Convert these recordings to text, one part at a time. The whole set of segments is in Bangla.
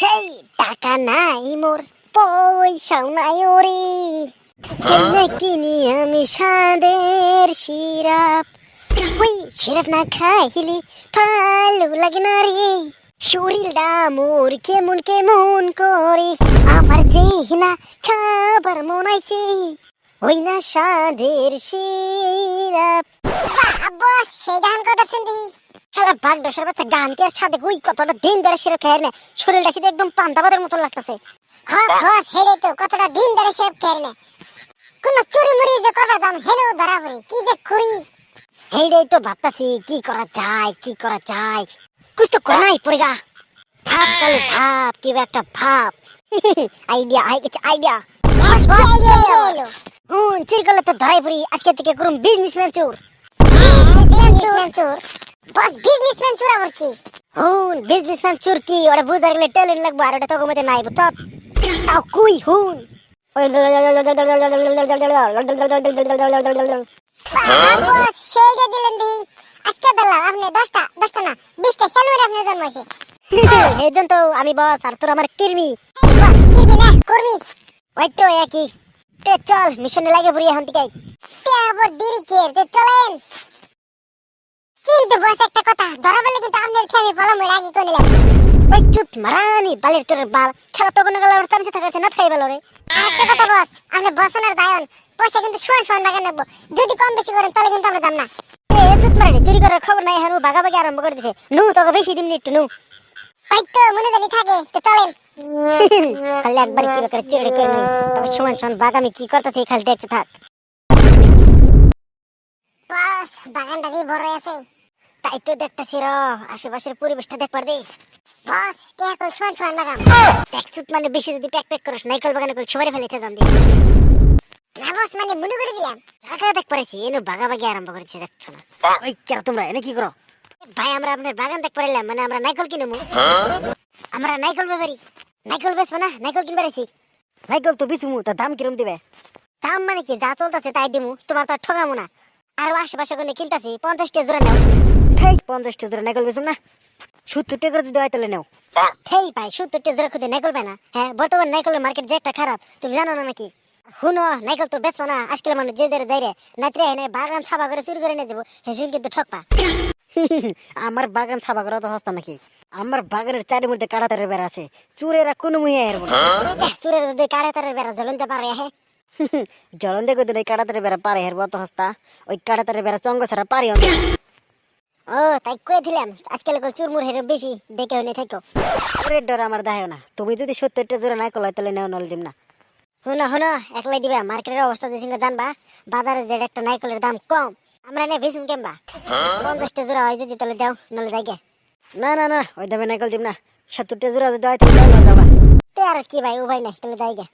সেই টাকা নাই মোর, পয়সাও নাই ওরে, কেমনে কিনি আমি সাদের সিরাপ। ওই সিরাপ না খাইলে ভালো লাগে না রে, শরীরটা মোর কেমন কেমন করে। আমার যে না খাবার মন আইছে, ওই না সাদের সিরাপ। বস সেই গান কথা শুনবি? শালা বাঘ দশের বাচ্চা গান কি আর সাথে কই কতটা দিন ধরে সিরাপ খায় না, শরীরটা কিন্তু একদম পান্তাবাদের মতো লাগতেছে। হ্যাঁ বস হেলে তো কতটা দিন ধরে সিরাপ খায় না, কোন চুরি মুরি যে করবা দাম হেলেও ধরা পড়ি, কি যে করি হেইটাই তো ভাবতাছি কি করা যায় কি করা যায়। কুছ তো করনাই পড়েগা। ভাব কালে ভাব, কি একটা ভাব। আইডিয়া আই গেছে আইডিয়া। বস আইডিয়া এলো। চুরি করলে তো ধরাই পড়ি, আজকে থেকে করুম বিজনেসম্যান চোর। বিজনেসম্যান চোর? বস বিজনেসম্যান চোর আবার কি? বিজনেসম্যান চোর কি ওটা বুঝতে গেলে ট্যালেন্ট লাগবে, আর ওটা তোকে মধ্যে নাই বুঝছ। তাও কুই বস সেইটা দিলেন দি। আজকে দিলাম আপনি 10টা না 20টা খেলোয়াড় আপনি জন্মাইছে। এইজন তো আমি বস আর তোর আমার কিরমি। কিরমি না কর্মী, ওই তো একই। তে চল মিশনে লাগে পড়ি এখন থেকে। তে আবার দেরি কে, তে চলেন। কিন্তু বস একটা কথা, ধরা বলে কিন্তু আপনার খেয়ে আমি বলা মরে আগে করে নিলাম। ওই চুপ মারানি বালের তোর বাল, ছাড়া তো কোনো গেল চামচে থাকাছে না খাই ভালো রে। একটা কথা বস, আপনি বসনের দায়ন পয়সা কিন্তু সমান ভাগে নেব, যদি কম বেশি করেন তাহলে কিন্তু আমরা দাম না। চুপ মারানি, চুরি করার খবর নাই, এখন ভাগাভাগি আরম্ভ করে দিছে। নু তোকে বেশি দিন একটু নু হয়তো মনে জানি থাকে। তো চলেন খালি একবার কি করে চুরি করে নই, তবে সমান সমান ভাগ আমি কি করতেছি খালি দেখতে থাক। বাস বাগানটা দিয়ে বড় আছে, তাই তো দেখতেছি র, আশেপাশের পরিবেশটা দেখবার দে। বস টেকল সমান সমান বাগান দেখছুত, মানে বেশি যদি প্যাক প্যাক করিস নাইকল বাগানে কল সবারই ফেলেতে যান দি না বস, মানে মনে করে দিলাম জায়গা দেখ পারেছি এনে ভাগাভাগি আরম্ভ করেছে দেখছো না। ওই কেন তোমরা এনে কি করো ভাই? আমরা আপনার বাগান দেখ পারলাম, মানে আমরা নাইকল কিনে আমরা নাইকল ব্যাপারি, নাইকল বেচবো না, নাইকল কিনবে রেছি। নাইকল তো বিচুমু, তার দাম কিরম দিবে? দাম মানে কি যা চলতেছে তাই দিমু, তোমার তো আর ঠকামো না। আর আশেপাশে কোনে কিনতাছি 50টা জোড়া নাও। ঠিক 50টা জোড়া নাইকল বেচুম না, 70টা করে যদি হয় তাহলে নাও। হেই ভাই 70টা জোড়া খুদে নাইকল পায় না? হ্যাঁ বর্তমান নাইকলের মার্কেট যে একটা খারাপ তুমি জানো না নাকি? শুনো নাইকল তো বেচবো না, আজকাল মানুষ যে যারে যাইরে নাইত্রে এনে বাগান ছাপা করে চুরি করে নিয়ে যাবো, হেসুন কিন্তু ঠকপা। আমার বাগান ছাপা করা তো হস্তা নাকি? আমার বাগানের চারির মধ্যে কাঁটাতারের বেড়া আছে, চুরেরা কোনো মুহে হেরবো না। চুরেরা যদি কাঁটাতারের বেড়া জ্বলনতে পারে হ্যাঁ জ্বলন দেখো তো ওই কাঁটাতারের বেড়া পারে হেরবো তো হস্তা, ওই কাঁটাতারের বেড়া চঙ্গ ছাড়া পারি। ও তাই কয়ে দিলাম আজকাল চুরমুর হেরে বেশি দেখে হয়ে থাকো। ওরে ডর আমার দায় না, তুমি যদি 70টা জোড়া নাইকল হয় তাহলে নেও, নল দিম না। শুনো শুনো একলাই দিবা, মার্কেটের অবস্থা যে সঙ্গে জানবা, বাজারে যে একটা নাইকলের দাম কম, আমরা নে বেশুন কেমবা। 50টা জোড়া হয় যদি তাহলে দাও, নলে যাই গে। না না না ওই দামে নাইকল দিম না, 70টা জোড়া যদি হয় তাহলে যাবা। তে আর কি ভাই উপায় নাই, তাহলে যাই গে।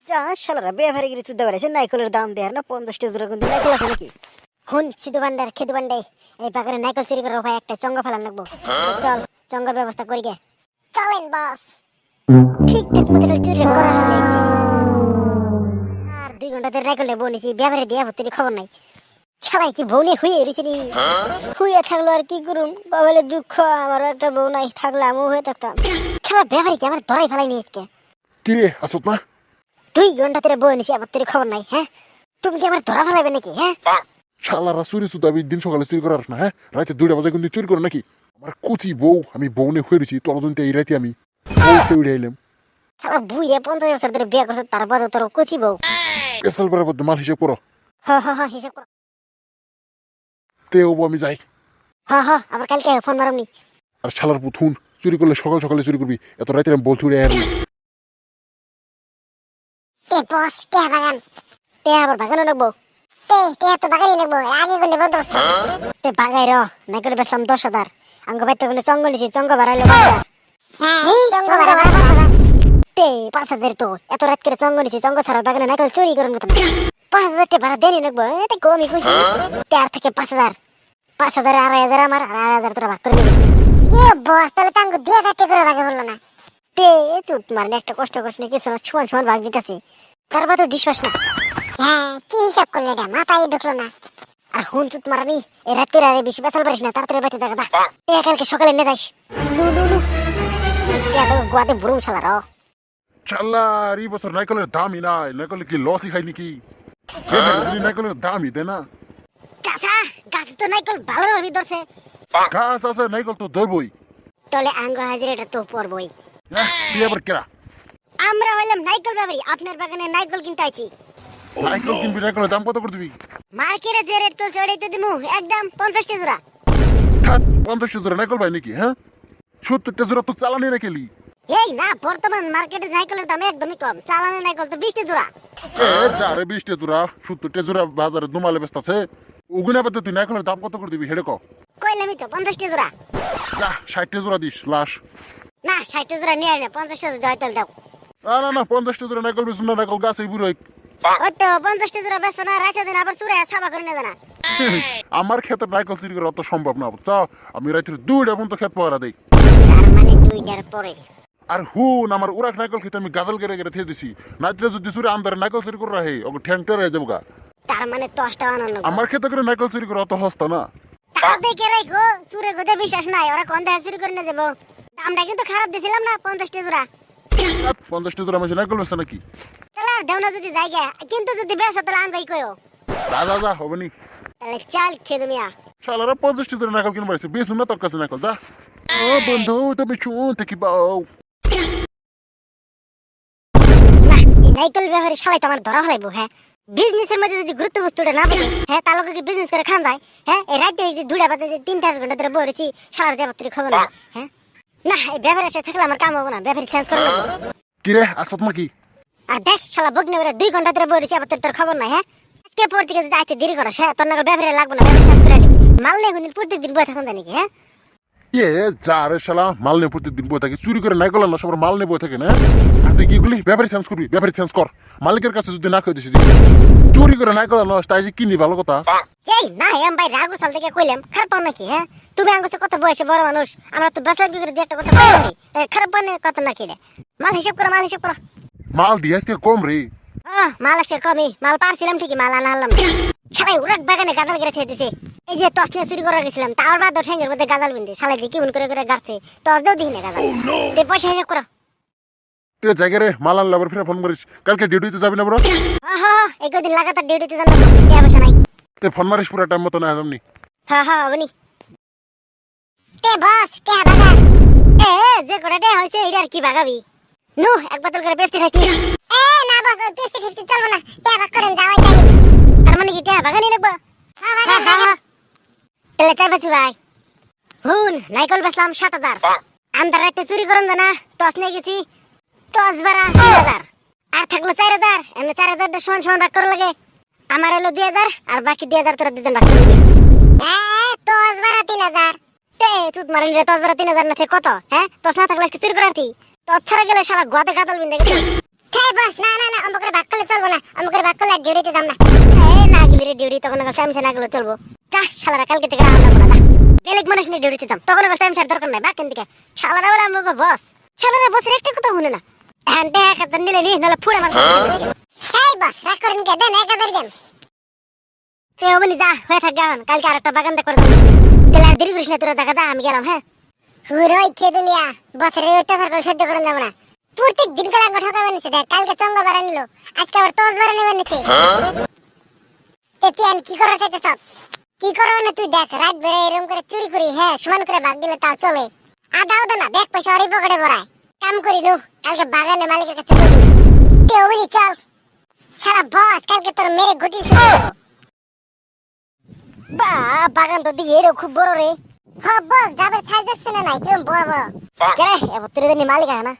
যা শালারা বেভারি গিরি চুদা বেড়েছে, নাইকলের দাম দেয় না 50টা জোড়া, কিন্তু নাইকল আছে নাকি? হুন সিধু ভান্ডার খেদু ভান্ডাই, এই বাগানে নাইকল চুরি করার উপায় একটা, চঙ্গা ফেলান লাগবো। চল চঙ্গার ব্যবস্থা করি গে। চলেন বস। ঠিকঠাক মতো চুরি করা হয়েছে, আর 2 ঘন্টা ধরে নাইকল বনেছি, ব্যবহারে দিয়া ভর্তির খবর নাই। ছাড়াই কি বউ নিয়ে হুয়ে রয়েছে নি, হুয়ে থাকলো আর কি করুম, বাবালে দুঃখ আমারও একটা বউ নাই, থাকলে আমিও হয়ে থাকতাম। ছাড়া ব্যবহারে কি আমার ধরাই ফেলাই নিয়ে আজকে। কি রে আসত না? 2 ঘন্টা ধরে বউ নিছি, আবার তোর খবর নাই। হ্যাঁ তুমি কি আমার ধরা ফেলাইবে নাকি? হ্যাঁ শালারা চুরি চুদাবি দিন সকালে চুরি করার না, হ্যাঁ রাতে 2টা বাজে কিন্তু চুরি করে নাকি? আমার কুচি বউ, আমি বউ নিয়ে হয়েছি তোর জন্য এই রাতে আমি উড়ে আইলাম। শালা বুইরে 50 বছর ধরে বিয়ে করছে, তারপর তোর কুচি বউ। পেশাল বরাবর মাল হিসেব করো। হ্যাঁ হিসাব করো। তে হবো আমি যাই। হ্যাঁ আবার কালকে ফোন মারমনি। আর শালার পুত হুন, চুরি করলে সকাল সকালে চুরি করবি, এত রাতে আমি বলছি উড়ে আইলাম। তে বস তে বাগান, তে আবার বাগানও লাগবো। তে তো বাগানই লাগবো, আগে কোনে বদস্ত। তে বাগাই র নাই করে বেচলাম 10,000, আঙ্গ বাইতে কোনে চঙ্গ নিছি, চঙ্গ বাড়াইলো 5,000। হ্যাঁ চঙ্গ বাড়া 5,000। তে 5,000 তো এত রাত করে চঙ্গ নিছি, চঙ্গ ছাড়া বাগানে নাই করে চুরি করুন মতন 5,000 টা ভাড়া দেনি লাগবো। এতে কমই কইছি, তে আর থেকে 5,000 2,500 আমার, আর 2,000 তোরা ভাগ করে নিবি। এ বস তাহলে তাঙ্গ 2,000 টাকা করে ভাগে বললো না। তে চুপ মারনে একটা কষ্ট করছ না, কিছু না, সমান সমান ভাগ দিতেছি, তারপর তো ডিসপাস না। হ্যাঁ কি হিসাব করলে এটা মাথায় ঢুকলো না। আর হুন চুত মারানি এই রাত করে আরে বেশি বেসাল পারিস না, তাড়াতাড়ি বাড়িতে জায়গা দা। কালকে সকালে নিয়ে যাইস। টিয়া তো গোয়াতে বুরুম শালা র চাল্লার এই বছর নাইকলের দামই নাই, নাইকলে কি লসই খাই নাকি? নাইকলের দামই দেয় না। চাচা গাছে তো নাইকল ভালোভাবে ধরছে। গাছ আছে নাইকল তো ধরবই। তলে আঙ্গ হাজিরাটা তো পড়বই। তুই আবার কেরা? আমরা হইলাম নাইকল ব্যাপারী, আপনার বাগানে নাইকল কিনতে আইছি। নাইকল কিনবি, নাইকলের দাম কত করে দিবি? মার্কেটে যে রেট চলছে ওটাই তো দিমু, একদম 50 জোড়া। 50 জোড়া নাইকল ভাই নাকি? হ্যাঁ 70 জোড়া তো চালানি রেখেলি। এই না, বর্তমান মার্কেটে নাইকলের দাম একদমই কম, চালানের নাইকল তো 20 জোড়া। চারে 20 জোড়া 70 জোড়া বাজারে দুমালে ব্যস্ত আছে। ওগুনা বাদে তুই নাইকলের দাম কত করে দিবি হেডে ক? কইলামই তো 50 জোড়া। যা 60 জোড়া দিস লাশ। না 60 জোড়া নিয়ে আয় না, 50 জোড়া দাও তাহলে দাও। না 50 জোড়া নাইকল বেশুন না, নাইকল গাছ এই বুড়ো। ওই তো 50 জোড়া বেচো না, রাইতে দিন আবার চুরে সাবা করে নিয়ে জানা। আমার ক্ষেতে নাইকল চুরি করা অত সম্ভব না, বুঝছো? আমি রাত্রে 2টা পর্যন্ত ক্ষেত পাহারা দেই। তার মানে 2টার পরে। আর হুন আমার উড়াক নাইকল খেতে আমি গাদল গেড়ে গেড়ে থিয়ে দিছি। নাইত্রে যদি চুরি আন্দারে নাইকল চুরি করে রাহে ওকে ঠ্যাং টেরে যাবো গা। তার মানে 10টা বানানো। আমার ক্ষেতে করে নাইকল চুরি করা অত হস্তা না। তাও দেখে রাখো, চুরে গোদে বিশ্বাস নাই, ওরা কোন দেশে চুরি করে নিয়ে যাবো। দামটা কিন্তু খারাপ দিছিলাম না, 50 জোড়া। 50 জোড়া মাসে নাইকল বেচা নাকি? তাহলে আর দেও না যদি জায়গা, কিন্তু যদি বেচো তাহলে আনবাই কইও। যা হবে নি। তাহলে চাল খেয়ে তুমি শালারা 50 জোড়া নাইকল কিনে পাইছে, বেশুন না তোর কাছে নাইকল। যা ও বন্ধু তুমি শুন থেকে বাও। না, এই নাইকল ব্যাপারে শালাই তো আমার ধরা হলাইবো। হ্যাঁ বিজনেসের মধ্যে যদি গুরুত্ব বস্তুটা না বুঝি, হ্যাঁ তাহলে কি বিজনেস করে খান যায়? হ্যাঁ এই রাতে এই যে 2টা বাজে যে 3-4 ঘন্টা ধরে বসেছি, সারা যাবতীয় খবর না। হ্যাঁ না, এই ব্যাপারে সাথে থাকলে আমার কাম হবে না, ব্যাপারে চেঞ্জ করে লাগবে। কি রে আসত মা কি? আর দেখ শালা বগনে ওরা 2 ঘন্টা ধরে বসেছি, আবার তোর খবর নাই। হ্যাঁ আজকে পর থেকে যদি আইতে দেরি করস, হ্যাঁ তোর নাকি ব্যাপারে লাগবে না, ব্যাপারে চেঞ্জ করে দিবি। মাল নেই কোনদিন প্রত্যেকদিন বসে থাকুন নাকি? হ্যাঁ যা রে শালা মাল নিয়ে প্রত্যেকদিন বই থাকে, চুরি করে নাইকল না সবার মাল নিয়ে বই থাকে না। আর তুই কি গুলি ব্যাপারে চেঞ্জ করবি? ব্যাপারে চেঞ্জ কর, মালিকের কাছে যদি না খেয়ে দিছি চুরি করে নাইকল নষ্ট তাই যে কিনি ভালো কথা। এই না এম ভাই রাগুর সাল থেকে কইলাম, খারাপ পাও নাকি? হ্যাঁ তুমি আঙ্গুছে কত বয়সে বড় মানুষ, আমরা তো বেসলাম করে দিয়ে একটা কথা বলি, তাই খারাপ পানে কথা নাকি রে? মাল হিসাব করো, মাল হিসাব করো। মাল দিয়ে আজকে কম রে। মাল আজকে কমই, মাল পারছিলাম ঠিকই, মাল আনলাম সবাই উড়াক বাগানে গাজাল গেড়ে খেয়ে দিছে। এই যে টস নিয়ে চুরি করে গেছিলাম, তার বাদ ঠ্যাঙ্গের মধ্যে গাজাল বিন্দে শালাই যে কেমন করে করে গাড়ছে, টস দেও দিই না গাজাল। পয়সা হিসাব করো। তুই জায়গা রে মাল আনলে আবার ফিরে ফোন করিস, কালকে ডিউটিতে যাবি না বড়? এই কদিন লাগাতার ডিউটিতে জানলাম, পয়সা নাই। তুই ফোন মারিস পুরো টাইম মতো না এমনি। হবনি তে বস কে বাগা যে কটাতে হইছে এইটার কি বাগাবি? নু এক বোতল করে পেপসি খাইছি। না বস ওই পেপসি টিপসি চলবে না, তে বাগ করেন যাওয়াই তাই। তার মানে কি তে বাগানি লাগবে? তাহলে চাই বাসু ভাই হুন নাইকল বেচলাম 7000, আন্দার রাতে চুরি করেন না, টস নিয়ে গেছি, টস ভাড়া 3000, আর থাকলো 4000। এমনি 4000 সমান সমান ভাগ করা লাগে। আমার হলো 2000 আর বাকি 2000 তোরা দুজন ভাগ করে দিবি। টস ভাড়া 3000। তে চুত মারেন রে, টস ভাড়া 3000 না থেকে কত? হ্যাঁ টস না থাকলে চুরি করার কি? টস ছাড়া গেলে শালা গোয়াতে গাদল বিন্দে গেছে। তাই বস না আমাকে করে ভাগ করলে চলবো না, আমাকে ভাগ করলে ডিউটিতে যাম না। না গেলি রে ডিউটি, তখন স্যামসে না গেলে চলবো। যা শালারা কালকে থেকে রান্না করা যা, বেলেগ মানুষ নিয়ে ডিউটিতে যাম, তখন স্যামসের দরকার নাই। বাকেন দিকে শালারা বলে আমাকে বস, শালারা বসের একটা কথা শুনে না। হ্যাঁ দেখ এত নিলে নি নাহলে ফুড়ে মারবে। এই বস রাগ করেন কে? দেন 1000 দেন। তে ওবনি যা হয়ে থাক গান, কালকে আরেকটা বাগান দেখ করে যাবো। তাহলে আর দেরি করিস না, তোরা দেখা যা, আমি গেলাম। হ্যাঁ হুরই খেয়ে নিয়া বছরের অত্যাচার করে সহ্য করে যাবো না। প্রত্যেক দিন কাল আঙ্গ ঠকাবে নিছে, দেখ কালকে চঙ্গা বাড়া নিল, আজকে আবার টস বাড়া নেবে নিছে। তুই কি করার চাইতে সব কি করবে না? তুই দেখ রাত বেড়ে এরকম করে চুরি করি, হ্যাঁ সমান করে ভাগ দিলে তাও চলে। আদাও দা না ব্যাগ পয়সা ওরই পকেটে ভরায়, কাম করি নু কালকে বাগানে মালিকের কাছে বলি। তুই ওবনি চল শালা বস, কালকে তোর মেরে গুটি শুরু। বা বাগান তো দিকে এরও খুব বড় রে। হ্যাঁ বস যাবে সাইজ দেখছে না নাই কিরম বড় বড়। কেরে এবার তোর দিন মালিক আছে না?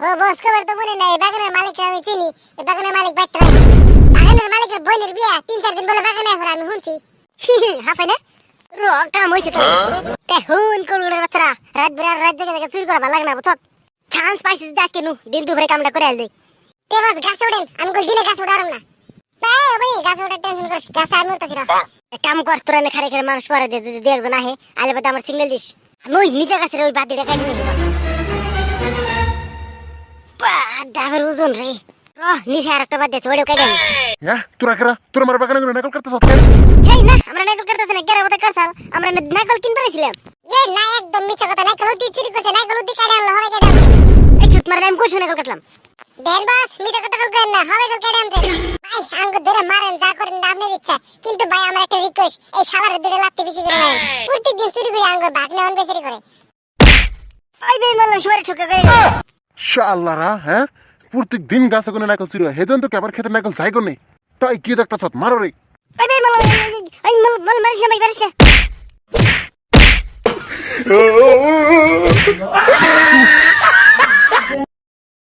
ও বস খবর তো মনে নাই, বাগানের মালিক আমি চিনি, এই বাগানের মালিক বাইতে নাই। বাগানের মালিকের বোনের বিয়া 3-4 দিন বলে বাগানে এখন আমি শুনছি। হাসাই না র কাম হইছে তো। তে হুন কোলগুড়ের বাচ্চারা রাত বেড়ে রাত জেগে চুরি করা ভালো লাগে না, বুঝছ? চান্স পাইছিস আজকে নু দিন দুপুরে কামটা করে আইলি। তে বস গাছ উড়েন, আমি কল দিনে গাছ উড়ারম না। তাই ভাই গাছ উড়ার টেনশন করিস, গাছ আমি উড়তাছি না। কাম কর তোরা না খারে খারে মানুষ পরে দে, যদি দুই একজন আহে আলে বাদে আমার সিগন্যাল দিস, আমি ওই নিজে গাছের ওই বাতিটা কাটি নিয়ে দিব। ডাবের ওজন রে, নিচে আর একটা বাদ দিয়েছে ওইটাও কাটি আনি। হ্যাঁ তোরা কেরা? তোরা আমার বাগানে নাইকল করতে সব? হেই না আমরা নাইকল করতেছি না, গেরা বোধ কারসাল, আমরা নাইকল কিনতে পারিছিলাম। এ না একদম মিছা কথা নাইকল তুই চুরি করছে নাইকল তুই কাটে আনলো হবে কেটে এই চুত মারে আমি কইছি নাইকল কাটলাম দেন বস মিছা কথা কইবেন না হবে কেটে আনতে ভাই আঙ্গ ধরে মারেন যা করেন না আপনার ইচ্ছা কিন্তু ভাই আমার একটা রিকোয়েস্ট এই শালারে দুটো লাত্তি বেশি করে নেন প্রত্যেকদিন চুরি করে আঙ্গ ভাগ নেওয়ান বেচারি করে আই বে মারলাম সবারে ঠকে গেল শালারা হ্যাঁ প্রত্যেক দিন গাছে কোনো নাইকল চুরি হয় হেজন তো কেবার খেতে নাইকল যাই কোনে তাই কি দেখতাছ মারো রে আই বে মারলাম আই মাল মারিস না ভাই মারিস না